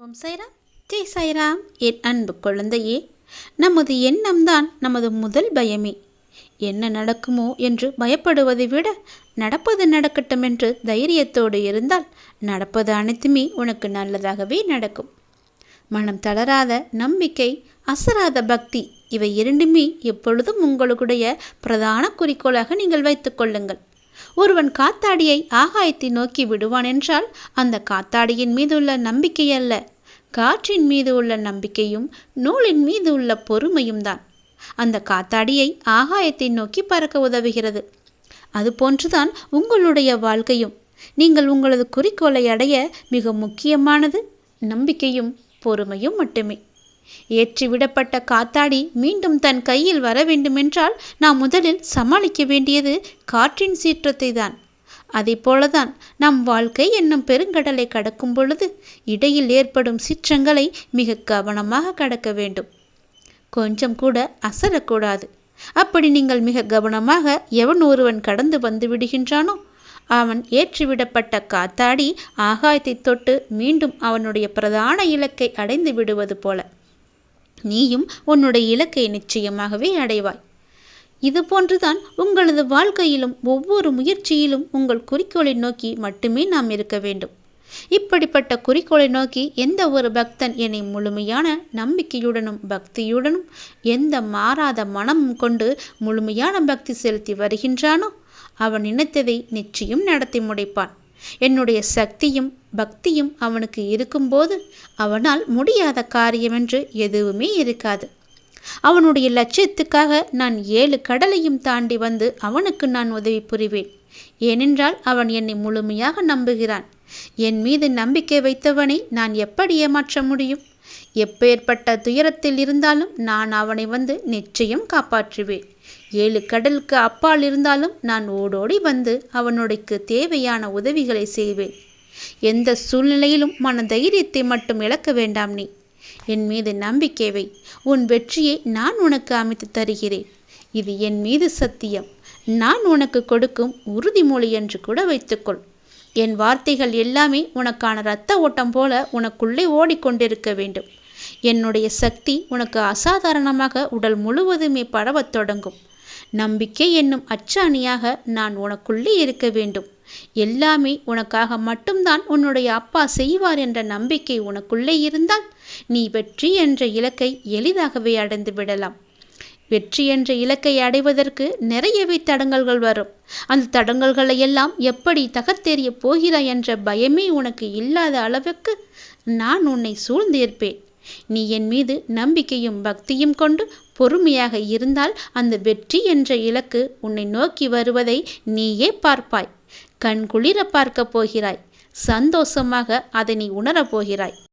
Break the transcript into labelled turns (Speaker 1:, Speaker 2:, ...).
Speaker 1: ஓம் சாய்ராம், ஜெய் சாய்ராம். என் அன்பு குழந்தையே, நமது எண்ணம்தான் நமது முதல் பயமே. என்ன நடக்குமோ என்று பயப்படுவதை விட நடப்பது நடக்கட்டும் என்று தைரியத்தோடு இருந்தால் நடப்பது அனைத்துமே உனக்கு நல்லதாகவே நடக்கும். மனம் தளராத நம்பிக்கை, அசராத பக்தி, இவை இரண்டுமே எப்பொழுதும் உங்களுடைய பிரதான குறிக்கோளாக நீங்கள் வைத்துக் கொள்ளுங்கள். ஒருவன் காத்தாடியை ஆகாயத்தை நோக்கி விடுவான் என்றால் அந்த காத்தாடியின் மீது உள்ள நம்பிக்கை அல்ல, காற்றின் மீது உள்ள நம்பிக்கையும் நூலின் மீது உள்ள பொறுமையும் தான் அந்த காத்தாடியை ஆகாயத்தை நோக்கி பறக்க உதவுகிறது. அதுபோன்றுதான் உங்களுடைய வாழ்க்கையும். நீங்கள் உங்களது குறிக்கோளை அடைய மிக முக்கியமானது நம்பிக்கையும் பொறுமையும் மட்டுமே. ஏற்றிவிடப்பட்ட காத்தாடி மீண்டும் தன் கையில் வர வேண்டுமென்றால் நாம் முதலில் சமாளிக்க வேண்டியது காற்றின் சீற்றத்தை தான். அதை போலதான் நம் வாழ்க்கை என்னும் பெருங்கடலை கடக்கும் பொழுது இடையில் ஏற்படும் சீற்றங்களை மிக கவனமாக கடக்க வேண்டும். கொஞ்சம் கூட அசரக்கூடாது. அப்படி நீங்கள் மிக கவனமாக எவன் ஒருவன் கடந்து வந்து விடுகின்றானோ அவன் ஏற்றிவிடப்பட்ட காத்தாடி ஆகாயத்தை தொட்டு மீண்டும் அவனுடைய பிரதான இலக்கை அடைந்து விடுவது போல நீயும் உன்னுடைய இலக்கை நிச்சயமாகவே அடைவாய். இது போன்றுதான் உங்களது வாழ்க்கையிலும் ஒவ்வொரு முயற்சியிலும் உங்கள் குறிக்கோளை நோக்கி மட்டுமே நாம் இருக்க வேண்டும். இப்படிப்பட்ட குறிக்கோளை நோக்கி எந்த ஒரு பக்தன் என்னை முழுமையான நம்பிக்கையுடனும் பக்தியுடனும் எந்த மாறாத மனமும் கொண்டு முழுமையான பக்தி செலுத்தி வருகின்றானோ அவன் நினைத்ததை நிச்சயம் நடத்தி முடிப்பான். என்னுடைய சக்தியும் பக்தியும் அவனுக்கு இருக்கும்போது அவனால் முடியாத காரியம் என்று எதுவுமே இருக்காது. அவனுடைய லட்சியத்துக்காக நான் 7 கடலையும் தாண்டி வந்து அவனுக்கு நான் உதவி புரிவேன். ஏனென்றால் அவன் என்னை முழுமையாக நம்புகிறான். என் மீது நம்பிக்கை வைத்தவனை நான் எப்படி ஏமாற்ற முடியும்? எப்பேற்பட்ட துயரத்தில் இருந்தாலும் நான் அவனை வந்து நிச்சயம் காப்பாற்றுவேன். 7 கடலுக்கு அப்பால் இருந்தாலும் நான் ஓடோடி வந்து அவனுடைக்கு தேவையான உதவிகளை செய்வேன். எந்த சூழ்நிலையிலும் மன தைரியத்தை மட்டும் இழக்க வேண்டாம். நீ என் மீது நம்பிக்கை வை. உன் வெற்றியை நான் உனக்கு அமைத்து தருகிறேன். இது என் மீது சத்தியம். நான் உனக்கு கொடுக்கும் உறுதிமொழி என்று கூட வைத்துக்கொள். என் வார்த்தைகள் எல்லாமே உனக்கான இரத்த ஓட்டம் போல உனக்குள்ளே ஓடிக்கொண்டிருக்க வேண்டும். என்னுடைய சக்தி உனக்கு அசாதாரணமாக உடல் முழுவதுமே பரவத் தொடங்கும். நம்பிக்கை என்னும் அச்சாணியாக நான் உனக்குள்ளே இருக்க வேண்டும். எல்லாமே உனக்காக மட்டும்தான் உன்னுடைய அப்பா செய்வார் என்ற நம்பிக்கை உனக்குள்ளே இருந்தால் நீ வெற்றி என்ற இலக்கை எளிதாகவே அடைந்து விடலாம். வெற்றி என்ற இலக்கை அடைவதற்கு நிறையவே தடங்கல்கள் வரும். அந்த தடங்கல்களை எல்லாம் எப்படி தகர்த்தெறிய போகிறாய் என்ற பயமே உனக்கு இல்லாத அளவுக்கு நான் உன்னை சூழ்ந்திருப்பேன். நீ என் மீது நம்பிக்கையும் பக்தியும் கொண்டு பொறுமையாக இருந்தால் அந்த வெற்றி என்ற இலக்கு உன்னை நோக்கி வருவதை நீயே பார்ப்பாய். கண்குளிர பார்க்க போகிறாய். சந்தோஷமாக அதை நீ உணரப் போகிறாய்.